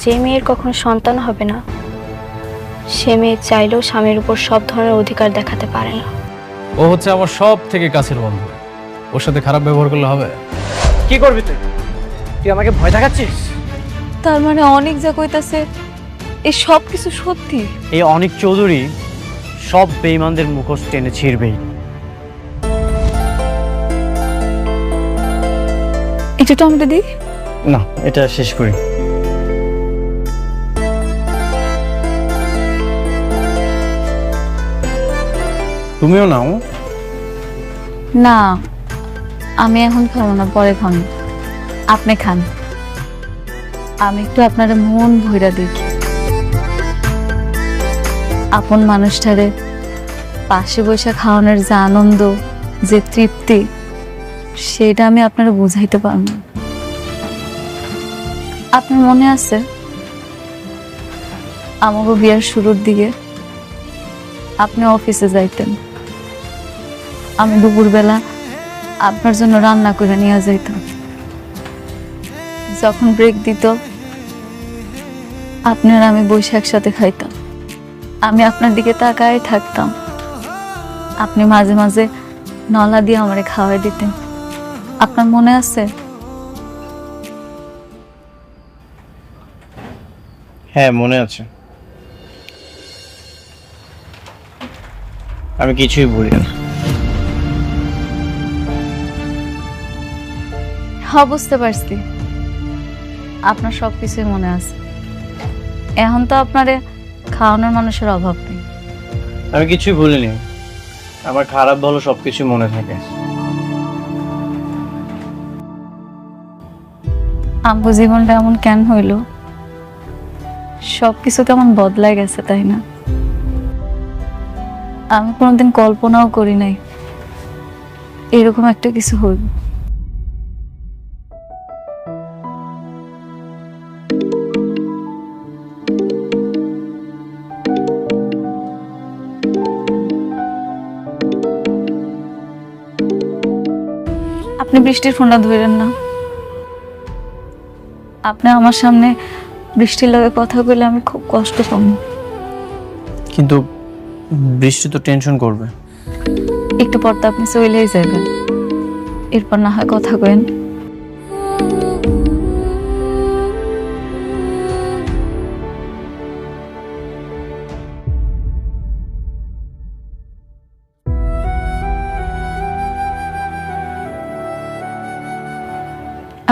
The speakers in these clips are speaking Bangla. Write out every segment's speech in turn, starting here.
যে মেয়ের কখনো সন্তান হবে না সে মেয়ে চাইলেও স্বামীর উপর সব ধরনের অধিকার দেখাতে পারে না। ও হচ্ছে আমার সব থেকে কাছের বন্ধু, ওর সাথে খারাপ ব্যবহার করলে হবে? কি করবি তুই? তুই আমাকে ভয় দেখাচ্ছিস? তার মানে অনেক যা কইতাছে এই সব কিছু সত্যি? এই অনিক চৌধুরী সব বেঈমানদের মুখোশ টেনে ছিঁড়বেই। এটা টমেটো দি না, এটা শেষ করি। তুমিও নাও। না, আমি এখন খাবো না, পরে খান। আপনি খান, আমি একটু আপনার মন ভইরা দেখি। আপন মানুষটারে পাশে বসে খাওয়ানোর যে আনন্দ, যে তৃপ্তি, সেটা আমি আপনারা বুঝাইতে পারব না। আপনার মনে আছে আমাকে বিয়ার শুরুর দিকে আপনি অফিসে যাইতেন, আমি দুপুরবেলা আপনার জন্য রান্না করে নিয়ে যাইতাম। যখন ব্রেক দিত আপনার আমি বসে একসাথে খাইতাম। আমি আপনার দিকে তাকায় থাকতাম, আপনি মাঝে মাঝে নলা দিয়ে আমারে খাওয়াই দিতেন। আপনার মনে আছে? হ্যাঁ, মনে আছে। আমি কিছুই ভুলি না। হ্যাঁ, বুঝতে পারছি আপনার সবকিছুই মনে আছে। এখন তো আপনারে খাওয়ানোর মানুষের অভাব নেই। আমি কিছুই ভুলিনি। আমার খারাপ ভালো সবকিছু মনে থাকে। আমগো জীবনটা এমন কেন হইল? সবকিছু কেমন বদলায় গেছে, তাই না? আমি কোনোদিন কল্পনাও করি নাই এরকম একটা কিছু হইল। আপনি বৃষ্টির ফোনটা ধরেন না। আপনি আমার সামনে বৃষ্টির লগে কথা বলে আমি খুব কষ্ট পাব। কিন্তু বৃষ্টি তো টেনশন করবে। একটু পর তো আপনি চলেই যাবেন, এরপর না হয় কথা কইন।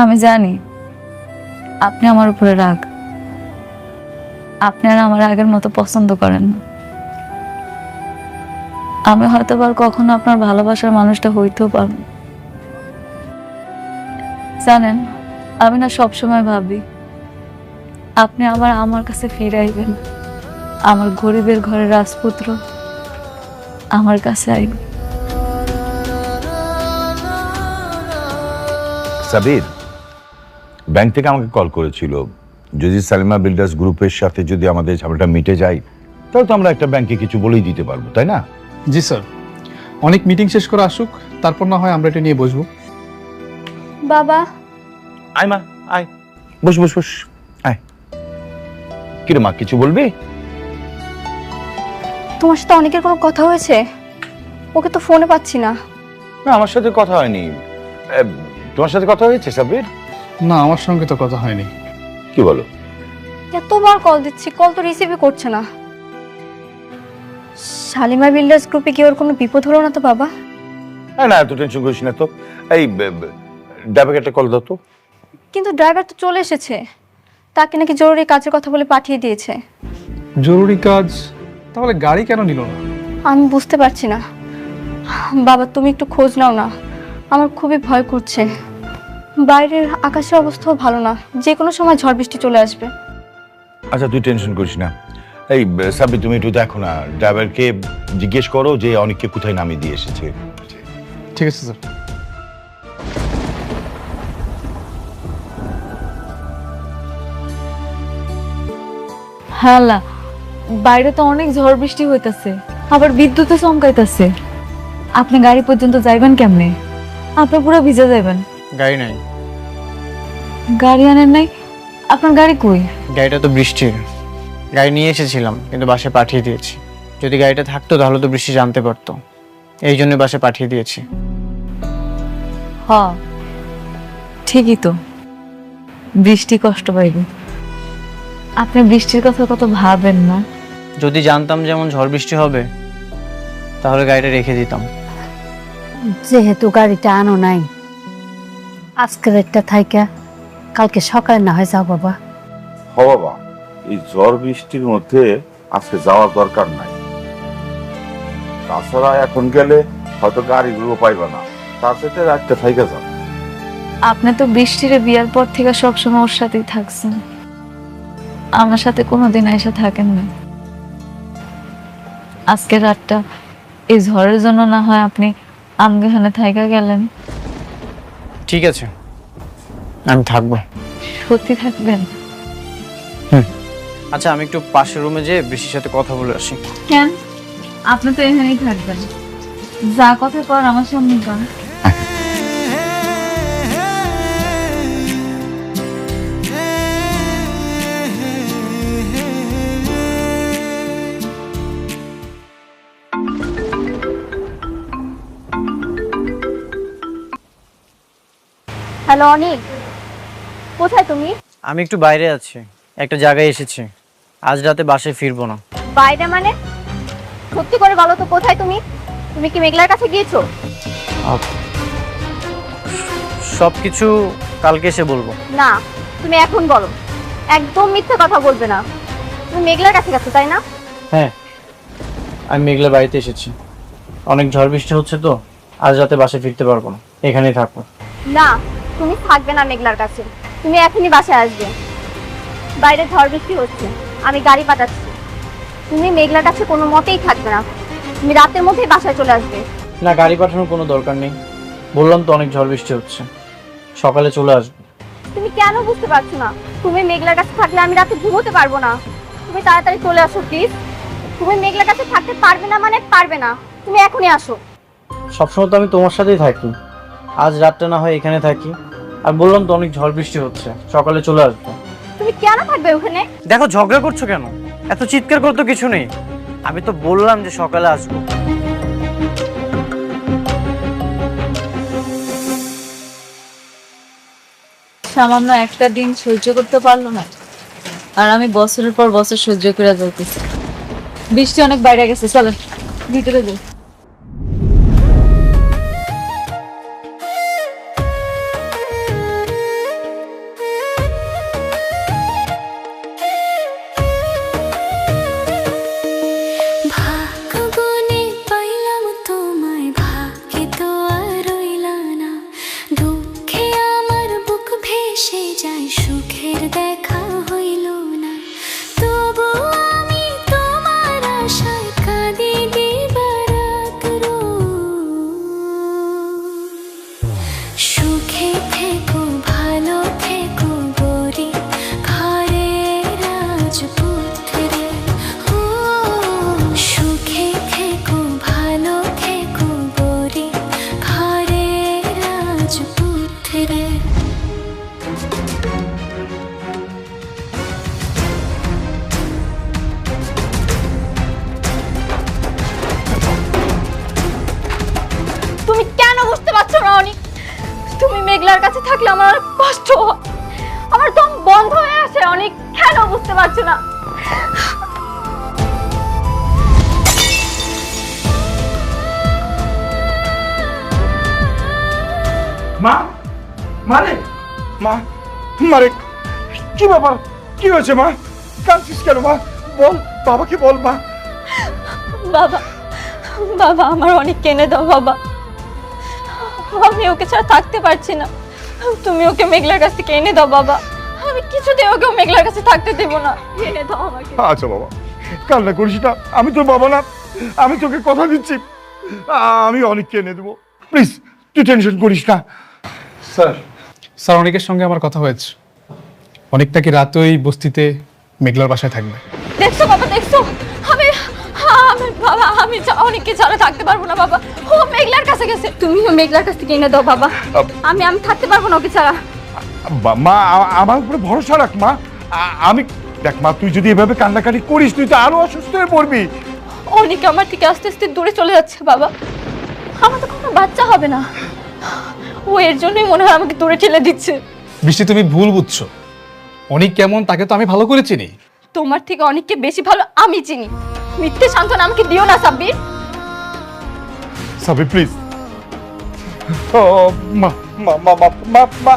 আমি জানি আপনি আমার উপরে রাগ, আপনি আর আমার আগের মতো পছন্দ করেন না। আমি হয়তো আর কখনো আপনার ভালোবাসার মানুষটা হইতেও পারব না। জানেন, আমি না সবসময় ভাবি আপনি আবার আমার কাছে ফিরে আইবেন, আমার গরিবের ঘরের রাজপুত্র আমার কাছে আইবেন। সাবির ব্যাংক থেকে আমাকে কল করেছিল, যদি সালিমা বিল্ডার্স গ্রুপের সাথে যদি আমাদের ঝামেলাটা মিটে যায় তাহলে তো আমরা একটা ব্যাংকে কিছু বলেই দিতে পারবো, তাই না? জি স্যার, অনেক মিটিং শেষ করে আসুক, তারপর না হয় আমরা এটা নিয়ে বসবো। বাবা, আয় মা, আয়, বস বস বস, আয়। কিরে মা, কিছু বলবি? তোমার সাথে অনেকের কোনো কথা হয়েছে? ওকে তো ফোনে পাচ্ছি না। না, আমার সাথে কথা হয়নি। তোমার সাথে কথা হয়েছে সাবির? না, আমার সঙ্গে তো কথা হয়নি। কি বলো? এতবার কল দিচ্ছি, কল তো রিসিভই করছে না। শালিমা বিল্ডার্স গ্রুপে কি ওর কোনো বিপদ হলো না তো বাবা? না, এত টেনশন করিস না তো। এই ড্রাইভারকে একটা কল দাও তো। কিন্তু ড্রাইভার তো চলে এসেছে, তাকে নাকি জরুরি কাজের কথা বলে পাঠিয়ে দিয়েছে। জরুরি কাজ? তাহলে গাড়ি কেন নিল না? আমি বুঝতে পারছি না বাবা, তুমি একটু খোঁজ নাও না, আমার খুবই ভয় করছে। বাইরের আকাশের অবস্থাও ভালো না, যে কোনো সময় ঝড় বৃষ্টি চলে আসবে। আচ্ছা, তুই টেনশন করিস না। এই সাবির, তুমি একটু দেখো না, ড্রাইভারকে জিজ্ঞেস করো যে অনেককে কোথায় নামিয়ে দিয়ে এসেছে। ঠিক আছে স্যার। হ্যাঁ, বাইরে তো অনেক ঝড় বৃষ্টি হইতাছে, আবার বিদ্যুৎও চমকাইতাছে। আপনি গাড়ি পর্যন্ত যাইবেন কেমনে? আপনি পুরো ভিজে যাবেন। গাড়ি নাই। গাড়ি আনেন নাই? আপনার গাড়ি কই? গাড়িটা তো বৃষ্টির, গাড়ি নিয়ে এসেছিলাম কিন্তু বাসায় পাঠিয়ে দিয়েছি। যদি গাড়িটা থাকতো তাহলে তো বৃষ্টি জানতে পারতো, এই জন্য বাসায় পাঠিয়ে দিয়েছি। হ, ঠিকই তো, বৃষ্টি কষ্ট পাইবে। আপনি বৃষ্টির কথা কত ভাবেন না। যদি জানতাম যেমন ঝড় বৃষ্টি হবে তাহলে গাড়িটা রেখে দিতাম। যেহেতু গাড়িটা আনো নাই, আজকের একটা থাইকা কালকে সকালে না হয় যাও বাবা। হ বাবা, এই ঝড় বৃষ্টির মধ্যে আজকে যাওয়ার দরকার নাই। তাছাড়া এখন গেলে হয়তো গাড়িগুলো পাইবা না, তার সাথে রাতটা থাইকা যাও। আপনি তো বৃষ্টির বিয়ার পর থেকে সবসময় ওর সাথেই থাকছেন, আমার সাথে কোনোদিন এসে থাকেন না। আজকের রাতটা এই ঝড়ের জন্য না হয় আপনি আমগাহানে থাইকা গেলেন। ঠিক আছে, আমি থাকবো। সত্যি থাকবেন? আচ্ছা, আমি একটু পাশের রুমে যেয়ে বৃষ্টির সাথে কথা বলে আসি। কেন? আপনি তো এখানেই থাকবেন, যা কথা কর আমার সামনে কর। হ্যালো অনিক, কোথায় তুমি? আমি একটু বাইরে আছি, একটা জায়গায় এসেছি। আজ রাতে বাসায় ফিরবো না। বাইরে মানে? সত্যি করে বলো তো কোথায় তুমি? তুমি কি মেঘলার কাছে গিয়েছো? সবকিছু কালকে এসে বলবো। না, তুমি এখন বলো। একদম মিথ্যে কথা বলবে না। তুমি মেঘলার কাছে গেছো তাই না? হ্যাঁ, আমি মেঘলার বাড়িতে এসেছি। অনেক ঝড় বৃষ্টি হচ্ছে তো আজ রাতে বাসায় ফিরতে পারবো না, এখানেই থাকবো। না, তুমি থাকবে না মেঘলার কাছে। তুমি এখনই বাসায় আসবে। বাইরে ঝড় বৃষ্টি হচ্ছে, আমি গাড়ি পাঠাচ্ছি। তুমি মেঘলার কাছে কোনো মতেই থাকবে না। তুমি রাতের মধ্যেই বাসায় চলে আসবে। না, গাড়ি পাঠানোর কোনো দরকার নেই। বললাম তো অনেক ঝড় বৃষ্টি হচ্ছে, সকালে চলে আসবো। তুমি কেন বুঝতে পারছো না? তুমি মেঘলার কাছে থাকলে আমি রাতে ঘুমোতে পারবো না। তুমি তাড়াতাড়ি চলে আসো প্লিজ। তুমি মেঘলার কাছে থাকতে পারবে না মানে পারবে না। তুমি এখনই আসো। সবসময় তো আমি তোমার সাথেই থাকি, আজ রাতটা না হয় এখানে থাকি। আর বললাম তো অনেক ঝড় বৃষ্টি হচ্ছে, সকালে চলে আসবো। তুমি কেন থাকবে ওখানে? দেখো, ঝগড়া করছো কেন? এত চিৎকার করতে কিছু নেই। আমি তো বললাম যে সকালে আসবো। সামান্য একটা দিন সহ্য করতে পারলো না, আর আমি বছরের পর বছর সহ্য করে যাইতেছি। বৃষ্টি অনেক বাইরে গেছে, চলেন ভিতরে যাই। ভাগ্যগুণে পাইলাম তোমায়, ভাগ্যে তো আর রইলা না। দুঃখে আমার বুক ভেসে যায়, সুখের দেখা হইল না। তবু আমি তোমার আশায় কাঁদি দিবারাত সুখে থেকো, ভালো থেকো গরি ঘরে রাজপুত্রে। ও সুখে থেকো, ভালো থেকো গরি ঘরে রাজপুত্রে। তুমি কেন বুঝতে পারছো না অনিক? তুমি মেঘলার কাছে থাকলে আমার অনেক কষ্ট হয়। আমার দম বন্ধ হয়ে আসে অনিক। কেন বুঝতে পারছো না? মা, মারে, মা, মারে, কি ব্যাপার? কি হয়েছে মা? কাঁদছিস কেন মা? বল, বাবাকে বল মা। বাবা, বাবা আমার অনেক কেনে দাও বাবা। আমি ওকে ছাড়া থাকতে পারছি না। তুমি ওকে মেঘলার কাছ থেকে এনে দাও বাবা। আমি কিছুতেই ওকে মেঘলার কাছে থাকতে দেব না। এনে দাও আমাকে। আচ্ছা বাবা, কান্না করিস না। আমি তোর বাবা না, আমি তোকে কথা দিচ্ছি, আমি অনেককে এনে দেবো। প্লিজ, তুই টেনশন করিস না। স্যার, অনেকের সঙ্গে আমার কথা হয়েছে। অনেকটা কি রাত ওই বস্তিতে মেঘলার বাসায় থাকবে। দেখছো বাবা, দেখছো? আমি বাবা, আমি অনেককে ছাড়া থাকতে পারবো না বাবা। ও মেঘলার কাছে গেছে। তুমিও মেঘলার কাছ থেকে এনে দাও বাবা। আমি থাকতে পারবো না ওকে ছাড়া। মা, আমার উপরে ভরসা রাখ মা। আমি দেখ মা, তুই যদি এভাবে কান্নাকাটি করিস তুই তো আরো অসুস্থ হয়ে পড়বি। অনেক আমার থেকে আস্তে আস্তে দূরে চলে যাচ্ছে বাবা। আমার তো কোনো বাচ্চা হবে না, ও এর জন্যই মনে হয় আমাকে দূরে ঠেলে দিচ্ছে। বৃষ্টি, তুমি ভুল বুঝছো। অনেক কেমন তাকে তো আমি ভালো করে চিনি। তোমার থেকে অনেককে বেশি ভালো আমি চিনি। মিথ্যে সান্ত্বনা আমাকে দিও না সাব্বির। সাবি প্লিজ। মা মা মা মা মা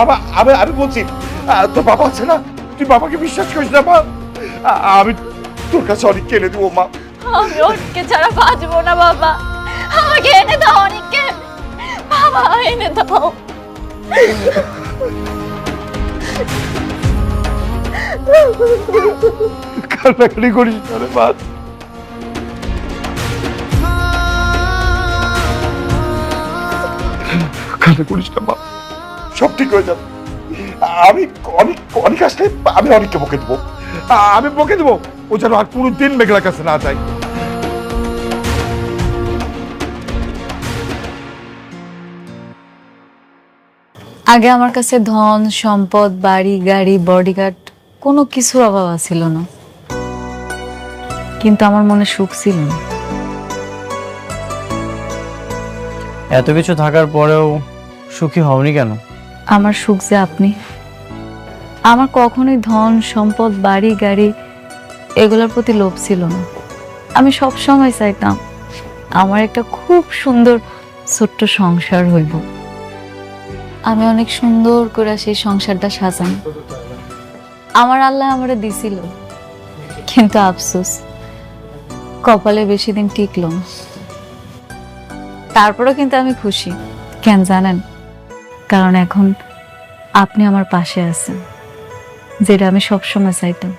মা আমি বলছি, তোর বাবা আছে না, তুই বাবাকে বিশ্বাস করিস না মা। আমি তোর কাছে অনেক কেনে দেবো মা। আমি অনেককে ছাড়া বাঁচবো না বাবা, আমাকে এনে দাও অনেককে, বাবা এনে দাও। কান্নাকাটি করিস না রে মা। কান্না করিস না মা, সব ঠিক হয়ে যাবে। আমি অনেক অনেক আসলে আমি অনেককে বকে দেবো, আমি বকে দেবো, ও যেন আর কোনোদিন মেঘলার কাছে না যায়। আগে আমার কাছে ধন সম্পদ বাড়ি গাড়ি বডিগার্ড কোনো কিছুর অভাব ছিল না, কিন্তু আমার মনে সুখ ছিল না। এত কিছু থাকার পরেও সুখী হওনি কেন? আমার সুখ যে আপনি। আমার কখনোই ধন সম্পদ বাড়ি গাড়ি এগুলোর প্রতি লোভ ছিল না। আমি সব সময় চাইতাম আমার একটা খুব সুন্দর ছোট্ট সংসার হইব। আমি অনেক সুন্দর করে সেই সংসারটা সাজান আমার আল্লাহ আমারে দিছিল, কিন্তু আফসোস কপালে বেশি দিন টিকলো না। তারপরেও কিন্তু আমি খুশি, কেন জানেন? কারণ এখন আপনি আমার পাশে আছেন, যেটা আমি সবসময় চাইতাম।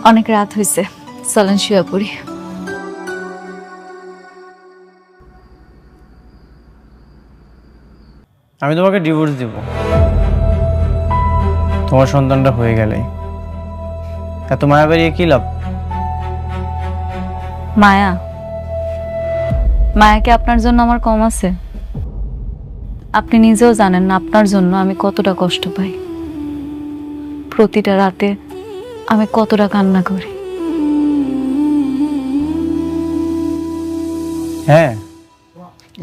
অনেক রাত হয়েছে, চলেন শুয়ে পড়ি। আমি তোমাকে ডিভোর্স দিব তোমার সন্তানটা হয়ে গেলে। এত মায়া বাড়িয়ে কি লাভ? মায়া মায়া কি আপনার জন্য আমার কম আছে? আপনি নিজেও জানেন না আপনার জন্য আমি কতটা কষ্ট পাই। প্রতিটা রাতে আমি কতটা কান্না করি। হ্যাঁ,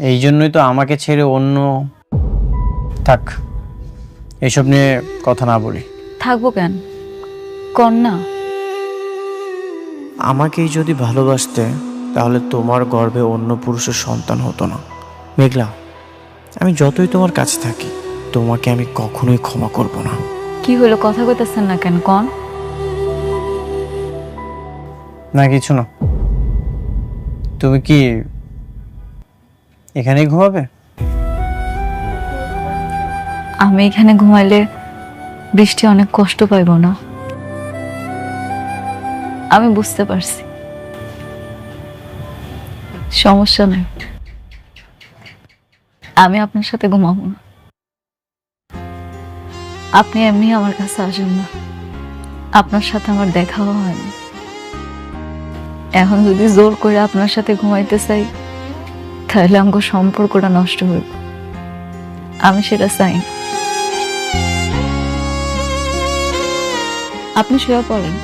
এই জন্যই তো আমাকে ছেড়ে অন্য। থাক, এসব নিয়ে কথা না বলি। থাকবো কেন, কন্যা? আমাকেই যদি ভালোবাসতে তাহলে তোমার গর্ভে অন্য পুরুষের সন্তান হতো না। মেঘলা, আমি যতই তোমার কাছে থাকি তোমাকে আমি কখনোই ক্ষমা করব না। কি হলো, কথা কইতেছেন না কেন? কন। না কিছু না। তুমি কি এখানেই ঘুমাবে? আমি এখানে ঘুমাইলে বৃষ্টি অনেক কষ্ট পাইব না? আমি বুঝতে পারছি, সমস্যা নেই। আমি আপনার সাথে ঘুমাবো না। আপনি এমনি আমার কাছে আসেন না, আপনার সাথে আমার দেখাও হয়নি। এখন যদি জোর করে আপনার সাথে ঘুমাইতে চাই তাহলে আমার সম্পর্কটা নষ্ট হইব। আমি সেটা চাই না। আপনি শুয়ে পড়েন,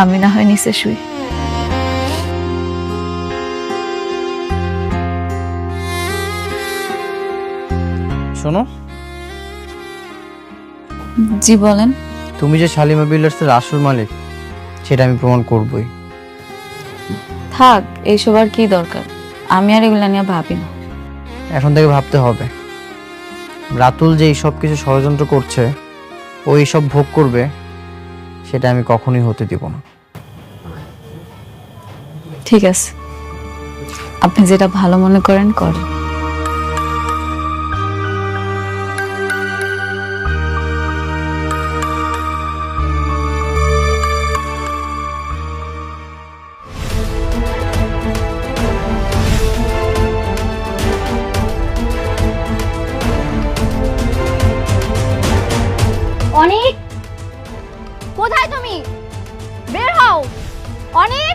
আমি না হয় নিচে শুই। শোনো, জি বলেন। তুমি যে শালিমা বিল্ডার্সের আসল মালিক সেটা আমি প্রমাণ করবই। থাক, এইসব আর কি দরকার, আমি আর এগুলা নিয়ে ভাবি না। এখন থেকে ভাবতে হবে। রাতুল যে সব কিছু ষড়যন্ত্র করছে, ও এইসব ভোগ করবে, সেটা আমি কখনোই হতে দিব না। ঠিক আছে, আপনি যেটা ভালো মনে করেন করেন। অনেক, কোথায় তুমি? বের হও অনেক।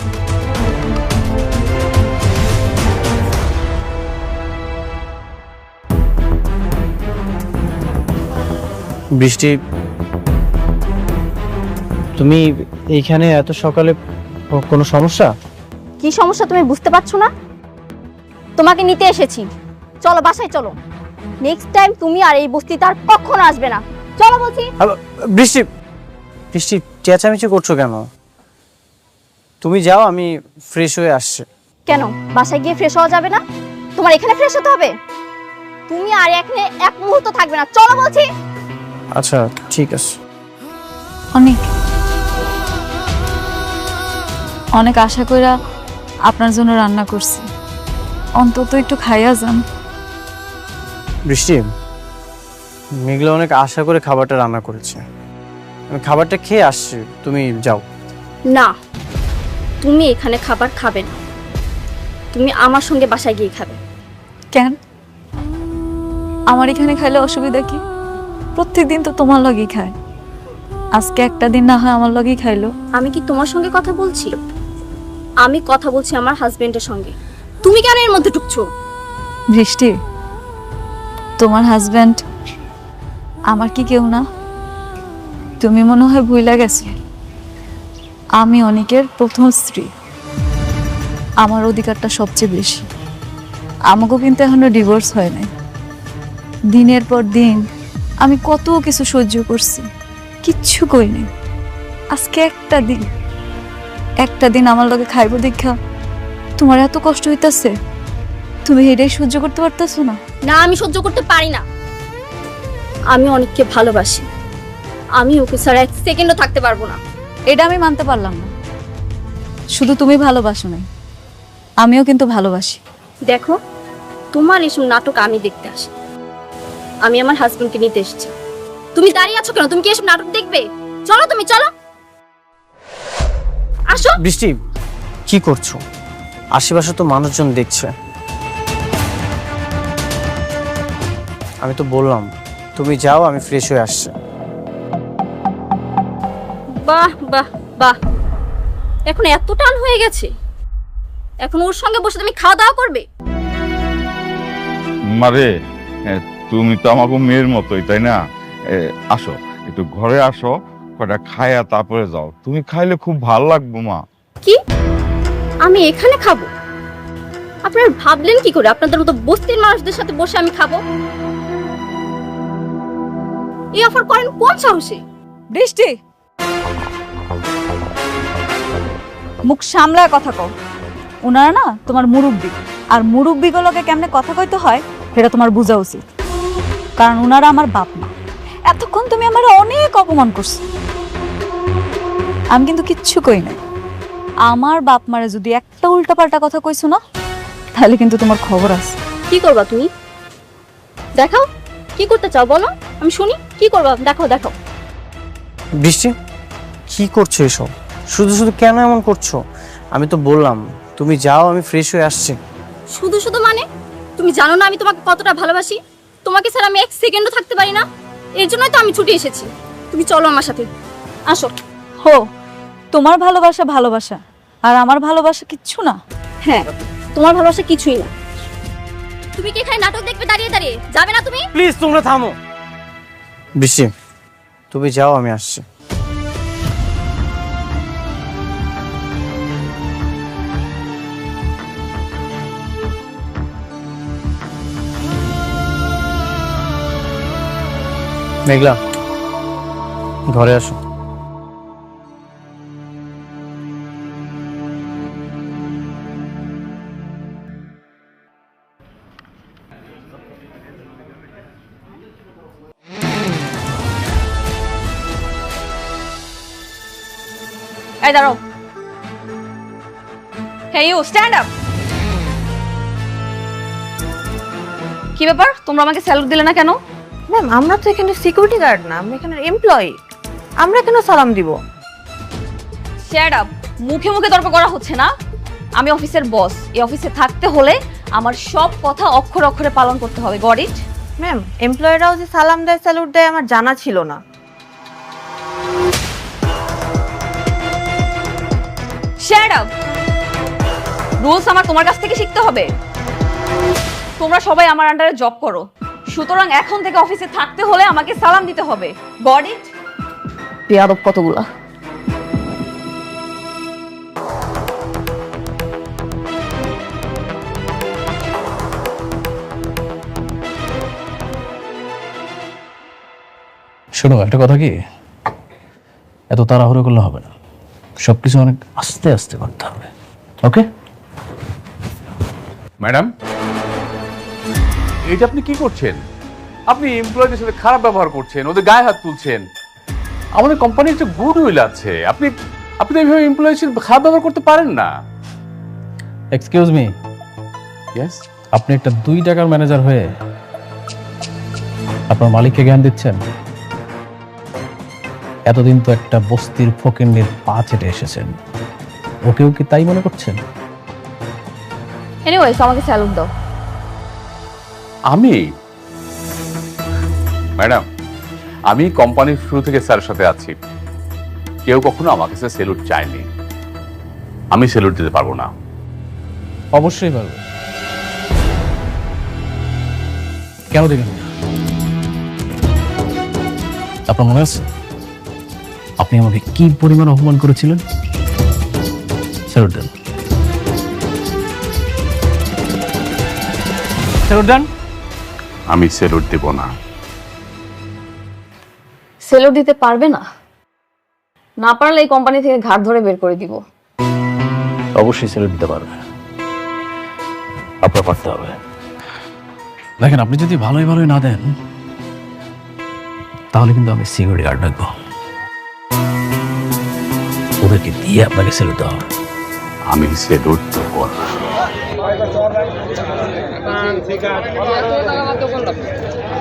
বৃষ্টি, তুমি এইখানে এত সকালে কোনো সমস্যা? কি সমস্যা তুমি বুঝতে পারছো না? তোমাকে নিতে এসেছি, চলো বাসায় চলো। নেক্সট টাইম তুমি আর এই বস্তিতে আর কখনো আসবে না। চলো বলছি। বৃষ্টি, বৃষ্টি চেঁচামেচি করছো কেন? তুমি যাও, আমি ফ্রেশ হয়ে আসছি। কেন বাসায় গিয়ে ফ্রেশ হওয়া যাবে না? তোমার এখানে ফ্রেশ হতে হবে। তুমি আর এখানে এক মুহূর্ত থাকবে না, চলো বলছি। আচ্ছা ঠিক আছে। অনেক অনেক আশা কইরা আপনার জন্য রান্না করছি, অন্তত একটু খাইয়া যান। বৃষ্টি, মেঘলা অনেক আশা করে খাবারটা রান্না করেছে, আমি খাবারটা খেয়ে আসছি, তুমি যাও। না, তুমি এখানে খাবার খাবে না, তুমি আমার সঙ্গে বাসায় গিয়ে খাবে। কেন? আমার এখানে খাইলে অসুবিধা কি? প্রত্যেকদিন তো তোমার লগেই খায়, আজকে একটা দিন না হয় আমার লগেই খাইলো। আমি কি তোমার সঙ্গে কথা বলছি? আমি কথা বলছি আমার হাজবেন্ডের সঙ্গে। তুমি কেন এর মধ্যে ঢুকছো? বৃষ্টি, তোমার হাজবেন্ড আমার কি কেউ না? তুমি মনে হয় ভুইলা গেছো, আমি অনেকের প্রথম স্ত্রী, আমার অধিকারটা সবচেয়ে বেশি। আমাকেও কিন্তু এখনো ডিভোর্স হয় নাই। দিনের পর দিন আমি কত কিছু সহ্য করছি, কিচ্ছু কই নাই। আজকে একটা দিন আমার লগে খাইব দেখা তোমার এত কষ্ট হইতাছে, তুমি এটাই সহ্য করতে পারতেছো না? না, আমি সহ্য করতে পারি না। আমি অনেককে ভালোবাসি, আমি ওকে ছাড়া এক সেকেন্ডও থাকতে পারবো না। এটা আমি মানতে পারলাম না। শুধু তুমি ভালোবাসো নাই, আমিও কিন্তু ভালোবাসি। দেখো, তোমার এসব নাটক আমি দেখতে আসি, আমি আমার হাজবেন্ডকে নিতে এসেছি। তুমি দাঁড়িয়ে আছো কেন? তুমি কি এসব নাটক দেখবে? চলো, তুমি চলো, আসো। বৃষ্টি, কি করছো? আশেপাশে তো মানুষজন দেখছে। আমি তো বললাম তুমি যাও, আমি ফ্রেশ হয়ে আসছি। বাহ বাহ বাহ, এখন এত টান হয়ে গেছে, এখন ওর সঙ্গে বসে তুমি খাওয়া দাওয়া করবে? মারে, তুমি তো আমাকে মেয়ের মতোই, তাই না? আসো, একটু ঘরে আসো, কটা খায়া তারপরে যাও। তুমি খাইলে খুব ভালো লাগবে মা। কি? আমি এখানে খাবো? আপনারা ভাবলেন কি করে আপনাদের মতো বস্তির মানুষদের সাথে বসে আমি খাবো? এই অফার করেন কোন সাহসে? বৃষ্টি, মুখ সামলায় কথা কও। ওনারা না তোমার মুরব্বি, আর মুরব্বিগুলোকে কেমনে কথা কইতে হয় সেটা তোমার বোঝা উচিত, কারণ ওনারা আমার বাপ মা। এতক্ষণ তুমি আমার অনেক অপমান করছো, আমি কিন্তু কিচ্ছু কই নাই। আমার বাপ মারে যদি একটা উল্টাপাল্টা কথা কইছো না, তাহলে কিন্তু তোমার খবর আছে। কি করবা তুমি? দেখাও, কি করতে চাও বলো, আমি শুনি। কি করবা? দেখাও দেখাও। বৃষ্টি, কি করছো এসব? শুধু শুধু কেন এমন করছো? আমি তো বললাম তুমি যাও, আমি ফ্রেশ হয়ে আসছি। শুধু শুধু মানে? তুমি জানো না আমি তোমাকে কতটা ভালোবাসি? তোমাকে ছাড়া আমি এক সেকেন্ডও থাকতে পারি না, এর জন্যই তো আমি ছুটে এসেছি। তুমি চলো আমার সাথে, আসো। হো, তোমার ভালোবাসা ভালোবাসা, আর আমার ভালোবাসা কিচ্ছু না। হ্যাঁ, তোমার ভালোবাসা কিছুই না। তুমি কি এখানে নাটক দেখবে দাঁড়িয়ে দাঁড়িয়ে? যাবে না তুমি? প্লিজ তোমরা থামো। বৃষ্টি, তুমি যাও, আমি আসছি। মেঘলা, ঘরে আসো। এই দাঁড়াও। Hey you, stand up. কি ব্যাপার, তোমরা আমাকে স্যালুট দিলে না কেন? ম্যাম, আমরা তো এখানে সিকিউরিটি গার্ড না, আমরা এখানে এমপ্লয়ি, আমরা কেন সালাম দিব? Stand up. মুখে মুখে তর্ক করা হচ্ছে না। আমি অফিসের বস, এই অফিসে থাকতে হলে আমার সব কথা অক্ষরে অক্ষরে পালন করতে হবে। Got it? ম্যাম, এমপ্লয়িরাও যে সালাম দেয় স্যালুট দেয় আমার জানা ছিল না। Shut up. রুলস আমার তোমার কাছ থেকে শিখতে হবে। তোমরা সবাই আমার আন্ডারে জব করো, সুতরাং এখন থেকে অফিসে থাকতে হলে আমাকে সালাম দিতে হবে। Got it? বেয়াদব কতগুলা। শোনো, একটা কথা কি, এত তাড়াহুড়ো করলে হবে না, সবকিছু অনেক আস্তে আস্তে করতে হবে। ওকে ম্যাডাম, এটা আপনি কি করছেন? আপনি এমপ্লয়ীদের সাথে খারাপ ব্যবহার করছেন, ওদের গায়ে হাত তুলছেন। আমাদের কোম্পানির একটা গুড উইল আছে, আপনি আপনি এইভাবে এমপ্লয়ীর সাথে খারাপ ব্যবহার করতে পারেন না। এক্সকিউজ মি, ইয়েস, আপনি একটা 2 টাকার ম্যানেজার হয়ে আপনার মালিককে জ্ঞান দিচ্ছেন? এতদিন তো একটা বস্তির ফকিন্নির পা চেটে এসেছেন, ওকেও কি তাই মনে করছেন? এনিওয়েজ, আমাকে স্যালুট দাও। আমি ম্যাডাম, আমি কোম্পানির শুরু থেকে স্যারের সাথে আছি, কেউ কখনো আমার কাছে স্যালুট চায়নি, আমি স্যালুট দিতে পারবো না। অবশ্যই পারবে। কেন দেবেন না? আপনার মনে আছে আপনি আমাকে কি পরিমাণ অপমান করেছিলেন? স্যালুট দেন, স্যালুট দেন। আমি স্যালুট দেব না। স্যালুট দিতে পারবে না? না পারলে এই কোম্পানি থেকে ঘাট ধরে বের করে দিব। অবশ্যই স্যালুট দিতে পারবে, আপনার পারতে হবে। দেখেন, আপনি যদি ভালোই ভালোই না দেন তাহলে কিন্তু আমি সিকিউরিটি গার্ড ডাকবো, ওদেরকে দিয়ে আপনাকে স্যালুট দেওয়া হবে। আমি স্যালুট দেব না।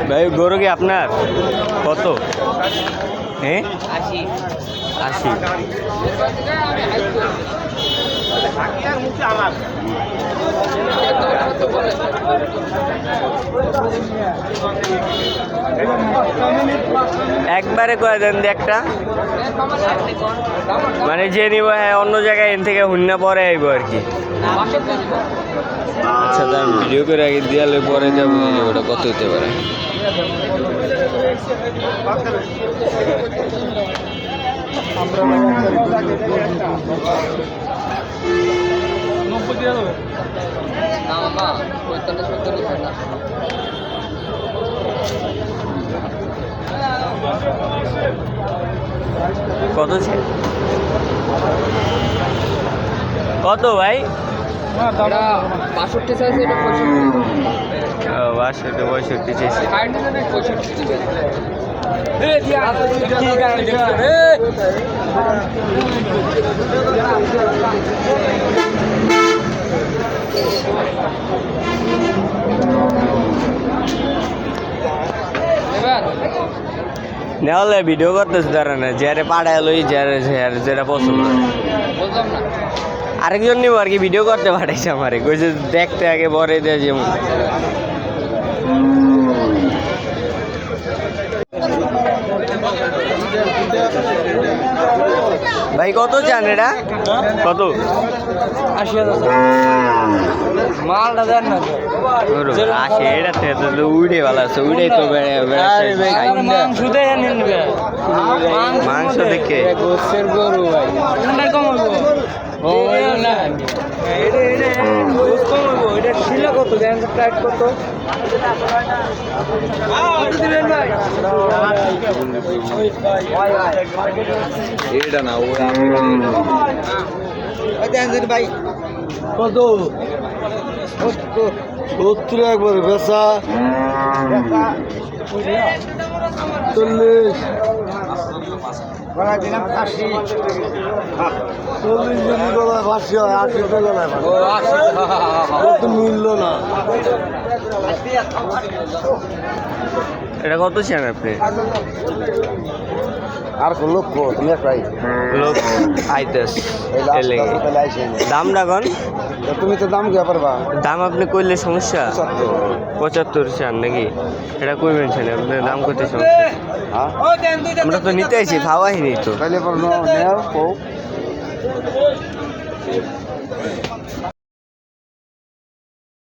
ভাই গরু কি আপনার? কত? হ্যাঁ, 80। একবারে করে দেন একটা, মানে যে নিব হ্যাঁ অন্য জায়গায় এন থেকে হুন্না পরে আইব আর কি। আচ্ছা, তার ভিডিও করে আগে দিয়ালে পরে যাবো, ওটা কত হতে পারে? কত কত ভাই? 62 চাইছে, এটা 62 65 চাইছে। নেওয়ালে ভিডিও করতেছে তারা না, যারে পাড়ায় লই, যারে যেটা পছন্দ। বললাম না আরেকজন নিব আর কি, ভিডিও করতে পাঠাইছে আমারে, কইছে দেখতে আগে পরে দেয় যেমন। ভাই কত চান এটা? কত? 80,000 মালটা দেন না। 80 এটাতে তো উড়ে ভালো আছে, উড়ে তো মাংস দেন নিবে, মাংস দেখে গোছের গরু ভাই কোনটা কম হইব? ও না এটা গোছ কম হইব, এটা ছিল কত দেন, প্রাইস কত দিবেন ভাই? এটা না ওরা দেন ভাই কত? 70 একবার বেচা 40 দিলাম 80 40 যদি গলায় ফাঁসি হয় 80 গলায় ফাঁসি মূল্য না। এটা কত চান আপনি? আর কোন লোক তুমি প্রায় লোক আইতেস দামটা কন? তুমি তো দাম কে পারবা? দাম আপনি কইলে সমস্যা? 75 চান নাকি? এটা কইবেন ছেলে, আপনার দাম করতে সমস্যা? আমরা তো নিতে আইছি, খাওয়াই নি তো। তাহলে নেও